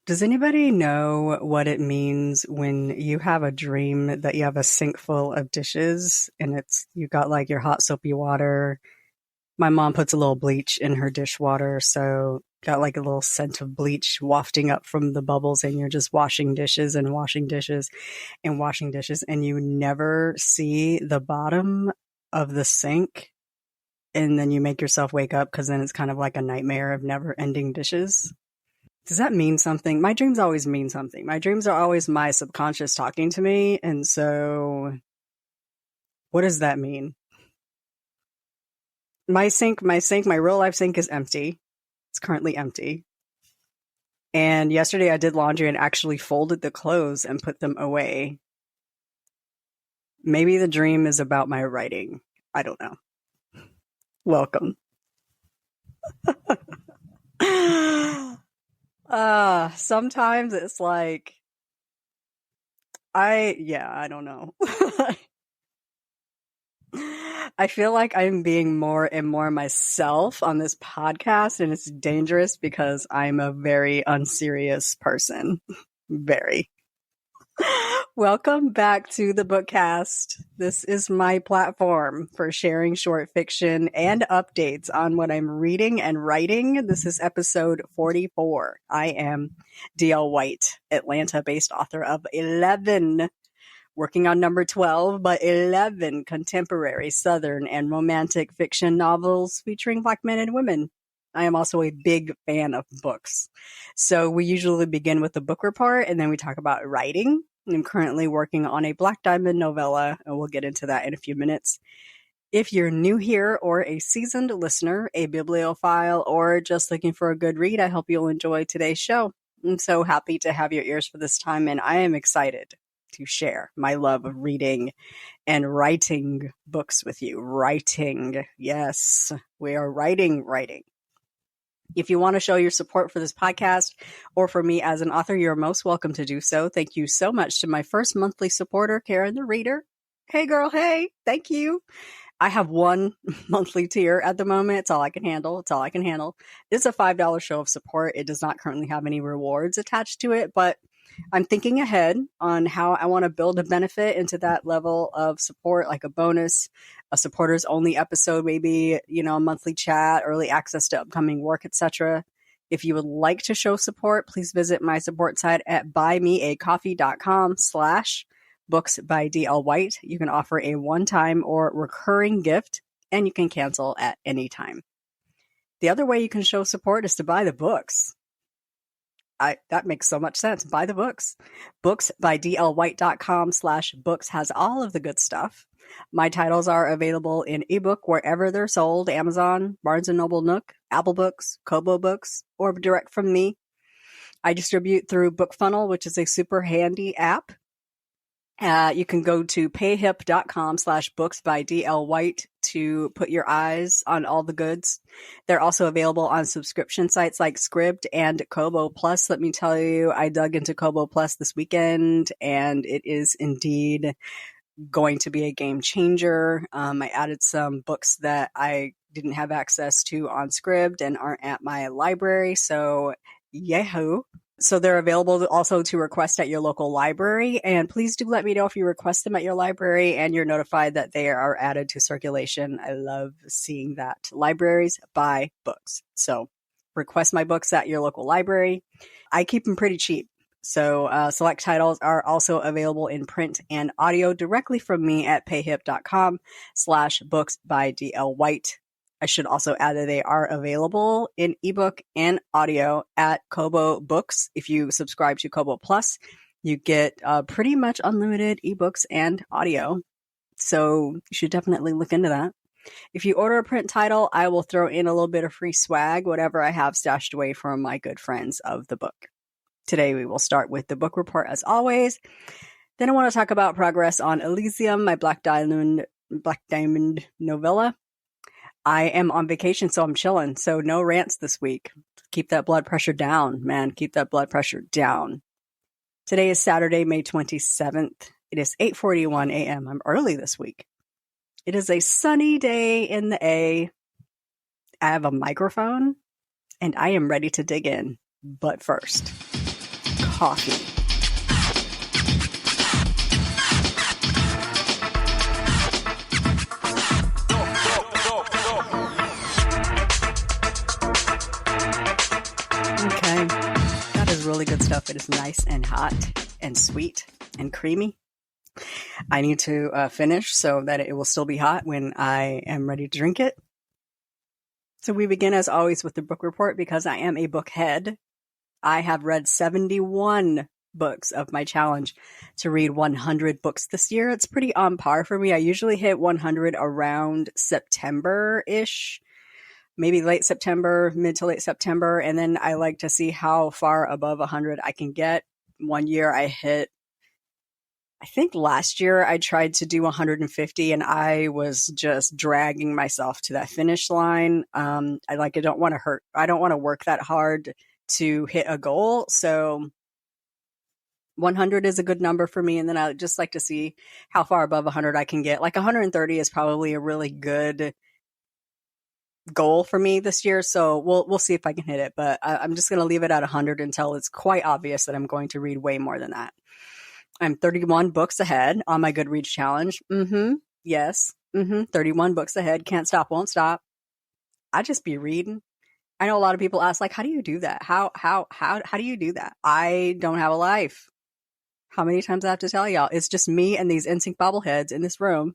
Does anybody know what it means when you have a dream that you have a sink full of dishes and you got like your hot soapy water? My mom puts a little bleach in her dishwater, so got like a little scent of bleach wafting up from the bubbles, and you're just washing dishes and washing dishes and washing dishes, and you never see the bottom of the sink. And then you make yourself wake up because then it's kind of like a nightmare of never ending dishes. Does that mean something? My dreams always mean something. My dreams are always my subconscious talking to me. And so what does that mean? My real life sink is empty. It's currently empty. And yesterday I did laundry and actually folded the clothes and put them away. Maybe the dream is about my writing. I don't know. Welcome. Sometimes it's like, I don't know. I feel like I'm being more and more myself on this podcast, and it's dangerous because I'm a very unserious person. Very. Welcome back to the Bookcast. This is my platform for sharing short fiction and updates on what I'm reading and writing. This is episode 44. I am D.L. White, Atlanta-based author of 11, working on number 12, but 11 contemporary Southern and romantic fiction novels featuring Black men and women. I am also a big fan of books. So we usually begin with the book report, and then we talk about writing. I'm currently working on a Black Diamond novella, and we'll get into that in a few minutes. If you're new here or a seasoned listener, a bibliophile, or just looking for a good read, I hope you'll enjoy today's show. I'm so happy to have your ears for this time, and I am excited to share my love of reading and writing books with you. Writing. Yes, we are writing. If you want to show your support for this podcast or for me as an author, you're most welcome to do so. Thank you so much to my first monthly supporter, Karen the Reader. Hey girl, hey, thank you. I have one monthly tier at the moment. It's all I can handle. It's a $5 show of support. It does not currently have any rewards attached to it, but I'm thinking ahead on how I want to build a benefit into that level of support, like a bonus, a supporters only episode, maybe, a monthly chat, early access to upcoming work, etc. If you would like to show support, please visit my support site at buymeacoffee.com/books by D.L. White. You can offer a one-time or recurring gift, and you can cancel at any time. The other way you can show support is to buy the books. That makes so much sense. Buy the books. Booksbydlwhite.com/books has all of the good stuff. My titles are available in ebook wherever they're sold: Amazon, Barnes & Noble Nook, Apple Books, Kobo Books, or direct from me. I distribute through BookFunnel, which is a super handy app. You can go to payhip.com/booksbydlwhite to put your eyes on all the goods. They're also available on subscription sites like Scribd and Kobo Plus. Let me tell you, I dug into Kobo Plus this weekend, and it is indeed going to be a game changer. I added some books that I didn't have access to on Scribd and aren't at my library, so yahoo! So they're available also to request at your local library. And please do let me know if you request them at your library and you're notified that they are added to circulation. I love seeing that. Libraries buy books. So request my books at your local library. I keep them pretty cheap. So select titles are also available in print and audio directly from me at payhip.com/books by D.L. White. I should also add that they are available in ebook and audio at Kobo Books. If you subscribe to Kobo Plus, you get pretty much unlimited ebooks and audio. So you should definitely look into that. If you order a print title, I will throw in a little bit of free swag, whatever I have stashed away from my good friends of the book. Today we will start with the book report as always. Then I want to talk about progress on Elysium, my Black Diamond novella. I am on vacation, so I'm chilling. So no rants this week. Keep that blood pressure down, man. Keep that blood pressure down. Today is Saturday, May 27th. It is 8:41 a.m. I'm early this week. It is a sunny day in the A. I have a microphone, and I am ready to dig in. But first, coffee. Okay, that is really good stuff. It is nice and hot and sweet and creamy. I need to finish so that it will still be hot when I am ready to drink it. So we begin as always with the book report because I am a book head. I have read 71 books of my challenge to read 100 books this year. It's pretty on par for me. I usually hit 100 around September-ish, maybe late September, mid to late September. And then I like to see how far above 100 I can get. One year I think last year I tried to do 150 and I was just dragging myself to that finish line. I don't want to work that hard to hit a goal. So 100 is a good number for me. And then I just like to see how far above 100 I can get. Like 130 is probably a really good goal for me this year. So we'll see if I can hit it, but I'm just going to leave it at 100 until it's quite obvious that I'm going to read way more than that. I'm 31 books ahead on my Goodreads challenge. Yes. 31 books ahead. Can't stop, won't stop. I just be reading. I know a lot of people ask, like, how do you do that? How do you do that? I don't have a life. How many times I have to tell y'all? It's just me and these NSYNC bobbleheads in this room.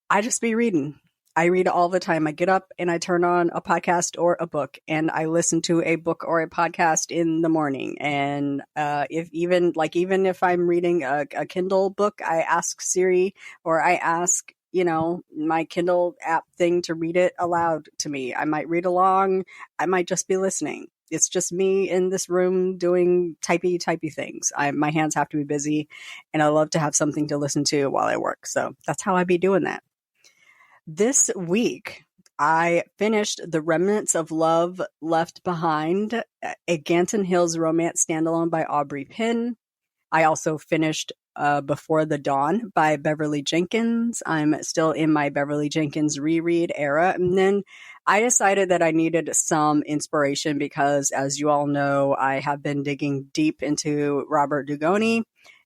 I just be reading. I read all the time. I get up and I turn on a podcast or a book and I listen to a book or a podcast in the morning. And even if I'm reading a Kindle book, I ask Siri or I ask, my Kindle app thing to read it aloud to me. I might read along. I might just be listening. It's just me in this room doing typey things. My hands have to be busy and I love to have something to listen to while I work. So that's how I be doing that. This week, I finished The Remnants of Love Left Behind, a Ganton Hills romance standalone by Aubree Pynn. I also finished Before the Dawn by Beverly Jenkins. I'm still in my Beverly Jenkins reread era. And then I decided that I needed some inspiration because, as you all know, I have been digging deep into Robert Dugoni.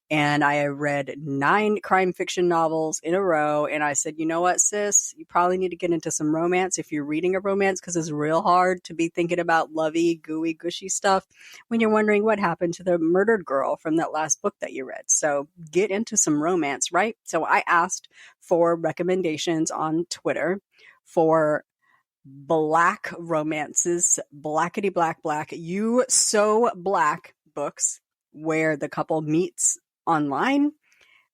And I have read 9 crime fiction novels in a row. And I said, you know what, sis? You probably need to get into some romance if you're reading a romance because it's real hard to be thinking about lovey, gooey, gushy stuff when you're wondering what happened to the murdered girl from that last book that you read. So get into some romance, right? So I asked for recommendations on Twitter for black romances, blackety black, you so black books where the couple meets online.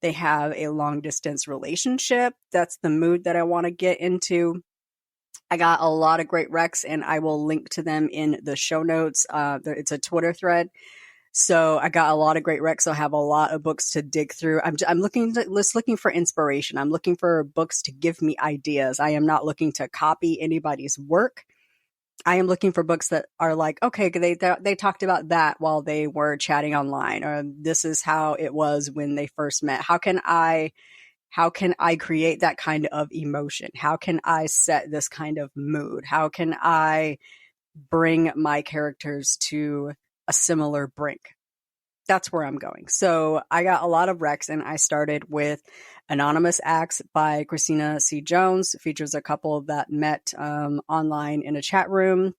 They have a long distance relationship. That's the mood that I want to get into. I got a lot of great recs and I will link to them in the show notes. It's a Twitter thread. So I got a lot of great recs. So I have a lot of books to dig through. I'm looking for inspiration. I'm looking for books to give me ideas. I am not looking to copy anybody's work. I am looking for books that are like, okay, they talked about that while they were chatting online, or this is how it was when they first met. How can I create that kind of emotion? How can I set this kind of mood? How can I bring my characters to a similar brink? That's where I'm going. So I got a lot of recs and I started with Anonymous Acts by Christina C. Jones. Features a couple that met online in a chat room.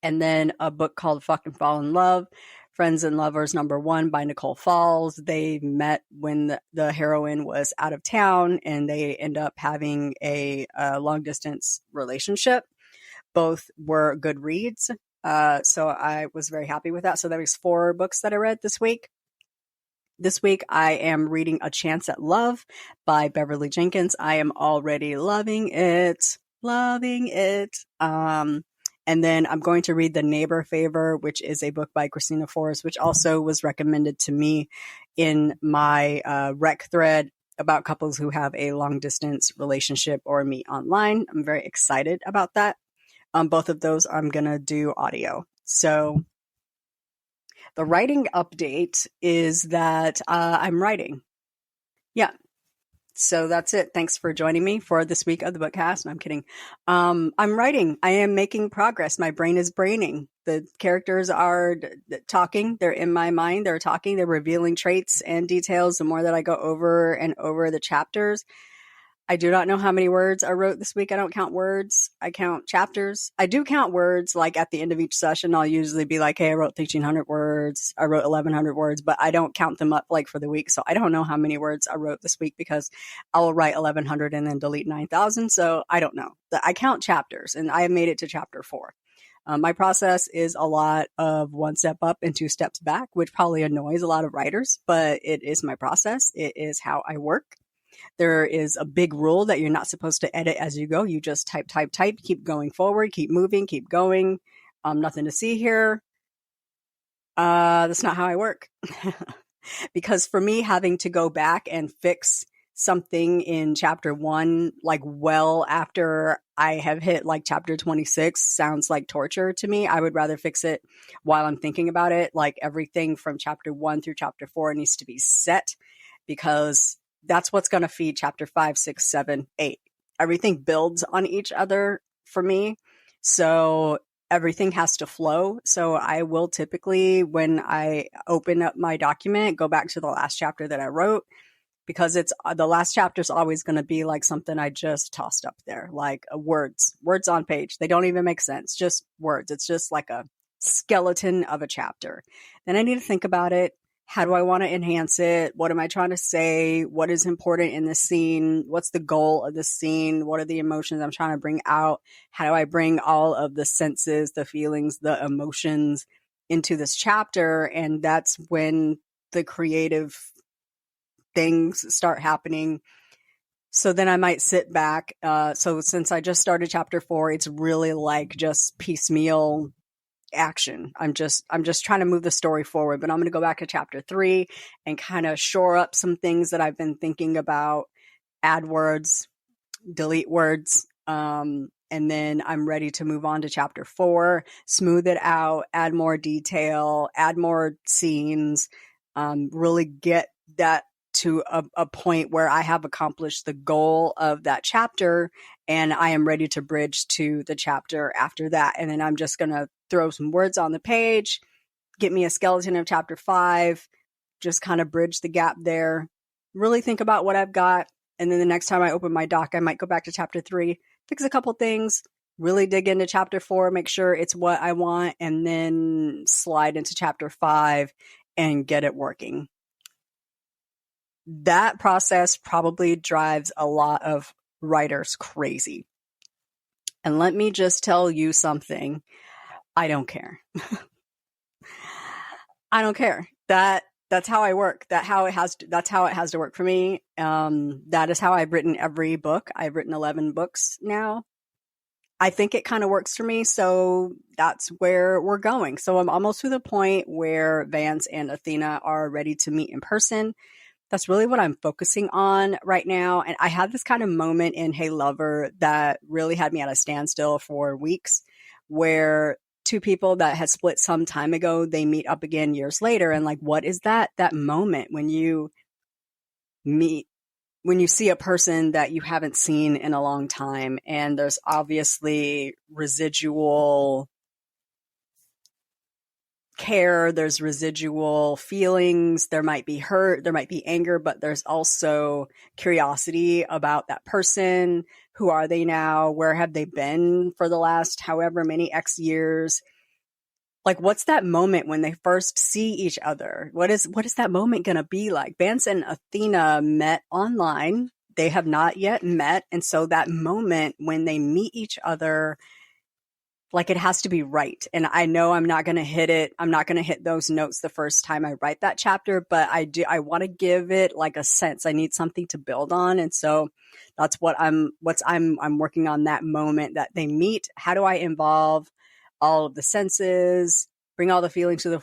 And then a book called Fucking Fall in Love, Friends and Lovers #1 by Nicole Falls. They met when the heroine was out of town and they end up having a long distance relationship. Both were good reads. So I was very happy with that. So there was 4 books that I read this week. This week I am reading A Chance at Love by Beverly Jenkins. I am already loving it. And then I'm going to read The Neighbor Favor, which is a book by Christina Forrest, which also was recommended to me in my rec thread about couples who have a long distance relationship or meet online. I'm very excited about that. Both of those I'm going to do audio. So the writing update is that I'm writing. Yeah. So that's it. Thanks for joining me for this week of the Bookcast. No, I'm kidding. I'm writing. I am making progress. My brain is braining. The characters are talking. They're in my mind. They're talking. They're revealing traits and details the more that I go over and over the chapters. I do not know how many words I wrote this week. I don't count words. I count chapters. I do count words. Like at the end of each session, I'll usually be like, hey, I wrote 1,300 words. I wrote 1,100 words, but I don't count them up like for the week. So I don't know how many words I wrote this week because I'll write 1,100 and then delete 9,000. So I don't know. I count chapters and I have made it to chapter 4. My process is a lot of one step up and 2 steps back, which probably annoys a lot of writers, but it is my process. It is how I work. There is a big rule that you're not supposed to edit as you go. You just type, keep going forward, keep moving, keep going. Nothing to see here. That's not how I work. Because for me, having to go back and fix something in chapter 1, like well after I have hit like chapter 26 sounds like torture to me. I would rather fix it while I'm thinking about it. Like everything from chapter 1 through chapter 4 needs to be set because that's what's going to feed chapter 5, 6, 7, 8. Everything builds on each other for me. So everything has to flow. So I will typically, when I open up my document, go back to the last chapter that I wrote because it's the last chapter is always going to be like something I just tossed up there, like words on page. They don't even make sense. Just words. It's just like a skeleton of a chapter. Then I need to think about it. How do I want to enhance it? What am I trying to say? What is important in this scene? What's the goal of the scene? What are the emotions I'm trying to bring out? How do I bring all of the senses, the feelings, the emotions into this chapter? And that's when the creative things start happening. So then I might sit back. So since I just started chapter 4, it's really like just piecemeal action. I'm just trying to move the story forward, but I'm going to go back to chapter 3 and kind of shore up some things that I've been thinking about, add words, delete words. And then I'm ready to move on to chapter 4, smooth it out, add more detail, add more scenes, really get that to a point where I have accomplished the goal of that chapter and I am ready to bridge to the chapter after that. And then I'm just going to throw some words on the page, get me a skeleton of chapter 5, just kind of bridge the gap there, really think about what I've got. And then the next time I open my doc, I might go back to chapter 3, fix a couple things, really dig into chapter 4, make sure it's what I want, and then slide into chapter 5 and get it working. That process probably drives a lot of writers crazy. And let me just tell you something. I don't care. I don't care. That's how I work. That's how it has to work for me. That is how I've written every book. I've written 11 books now. I think it kind of works for me. So that's where we're going. So I'm almost to the point where Vance and Athena are ready to meet in person. That's really what I'm focusing on right now. And I had this kind of moment in Hey Lover that really had me at a standstill for weeks, where 2 people that had split some time ago, they meet up again years later. And like, what is that moment when you see a person that you haven't seen in a long time and there's obviously residual care, there's residual feelings, there might be hurt, there might be anger, but there's also curiosity about that person. Who are they now? Where have they been for the last however many X years? Like, what's that moment when they first see each other? What is that moment going to be like? Vance and Athena met online. They have not yet met. And so that moment when they meet each other, like, it has to be right. And I know I'm not going to hit it. I'm not going to hit those notes the first time I write that chapter, but I want to give it like a sense. I need something to build on. And so that's what I'm working on, that moment that they meet. How do I involve all of the senses, bring all the feelings to the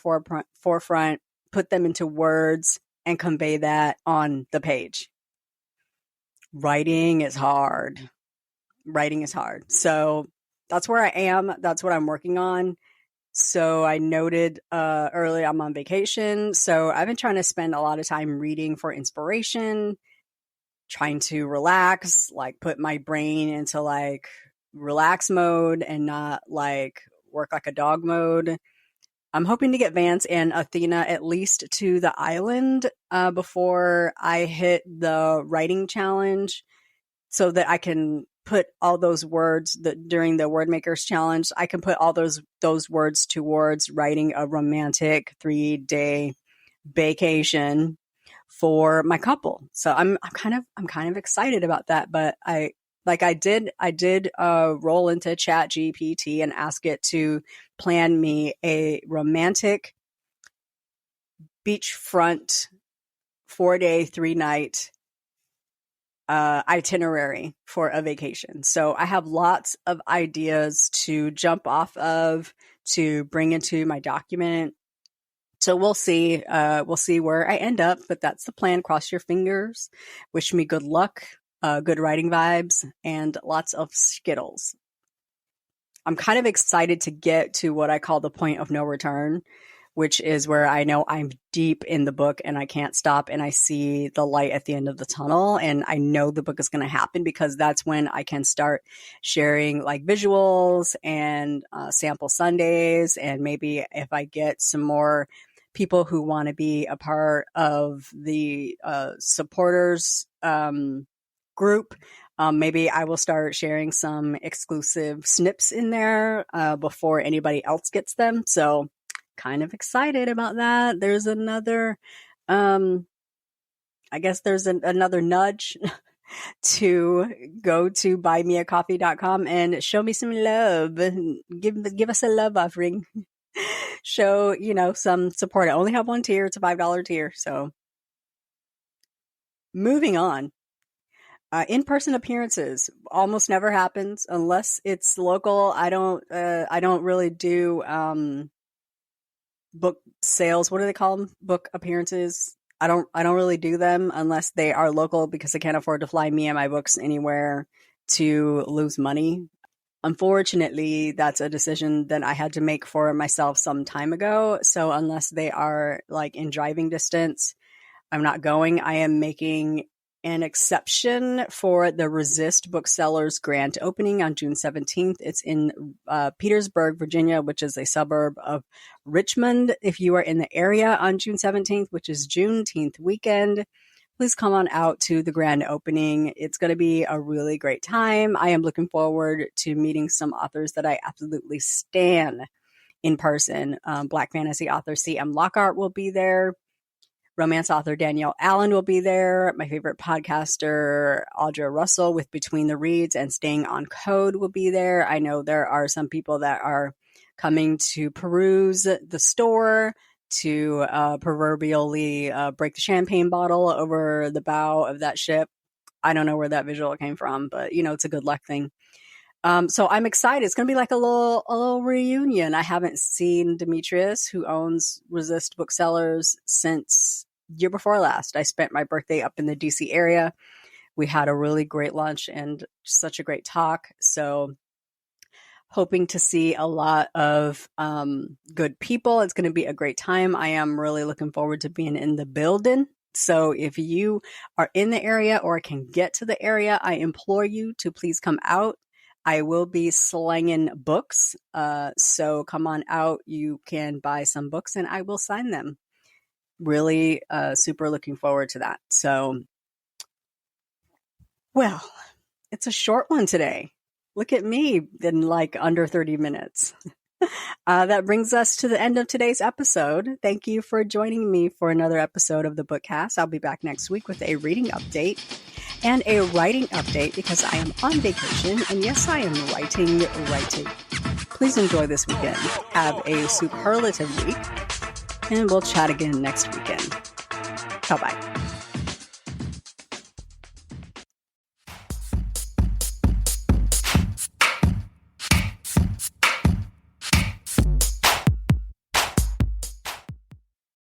forefront, put them into words, and convey that on the page? Writing is hard. So that's where I am. That's what I'm working on. So I noted earlier I'm on vacation. So I've been trying to spend a lot of time reading for inspiration. trying to relax, like put my brain into like relax mode and not like work like a dog mode. I'm hoping to get Vance and Athena at least to the island before I hit the writing challenge, so that I can put all those words that during the Word Makers Challenge, I can put all those words towards writing a romantic 3-day vacation for my couple. So I'm kind of excited about that. But I did roll into Chat GPT and ask it to plan me a romantic beachfront 4-day, 3-night itinerary for a vacation. So I have lots of ideas to jump off of, to bring into my document. So we'll see where I end up, but that's the plan. Cross your fingers. Wish me good luck, good writing vibes, and lots of Skittles. I'm kind of excited to get to what I call the point of no return, which is where I know I'm deep in the book and I can't stop, and I see the light at the end of the tunnel, and I know the book is going to happen, because that's when I can start sharing like visuals and sample Sundays. And maybe if I get some more people who want to be a part of the supporters group, maybe I will start sharing some exclusive snips in there before anybody else gets them. So kind of excited about that. There's another, I guess there's another nudge to go to buymeacoffee.com and show me some love. Give us a love offering. Show, some support. I only have one tier. It's a $5 tier. So moving on. In-person appearances almost never happens unless it's local. I don't really do book sales. What do they call them? Book appearances. I don't really do them unless they are local, because I can't afford to fly me and my books anywhere to lose money. Unfortunately, that's a decision that I had to make for myself some time ago. So unless they are like in driving distance, I'm not going. I am making an exception for the Resist Booksellers grand opening on June 17th. It's in Petersburg, Virginia, which is a suburb of Richmond. If you are in the area on June 17th, which is Juneteenth weekend, please come on out to the grand opening. It's going to be a really great time. I am looking forward to meeting some authors that I absolutely stan in person. Black fantasy author C.M. Lockhart will be there. Romance author Danielle Allen will be there. My favorite podcaster, Audra Russell, with Between the Reads and Staying on Code will be there. I know there are some people that are coming to peruse the store, to proverbially break the champagne bottle over the bow of that ship. I don't know where that visual came from, but it's a good luck thing. So I'm excited. It's going to be like a little reunion. I haven't seen Demetrius, who owns Resist Booksellers, since year before last. I spent my birthday up in the DC area. We had a really great lunch and such a great talk. So hoping to see a lot of good people. It's going to be a great time. I am really looking forward to being in the building. So if you are in the area or can get to the area, I implore you to please come out. I will be slanging books. So come on out. You can buy some books and I will sign them. Really super looking forward to that. So, well, it's a short one today. Look at me in like under 30 minutes. That brings us to the end of today's episode. Thank you for joining me for another episode of the Bookcast. I'll be back next week with a reading update and a writing update, because I am on vacation, and yes, I am writing. Please enjoy this weekend. Have a superlative week, and we'll chat again next weekend. Bye-bye.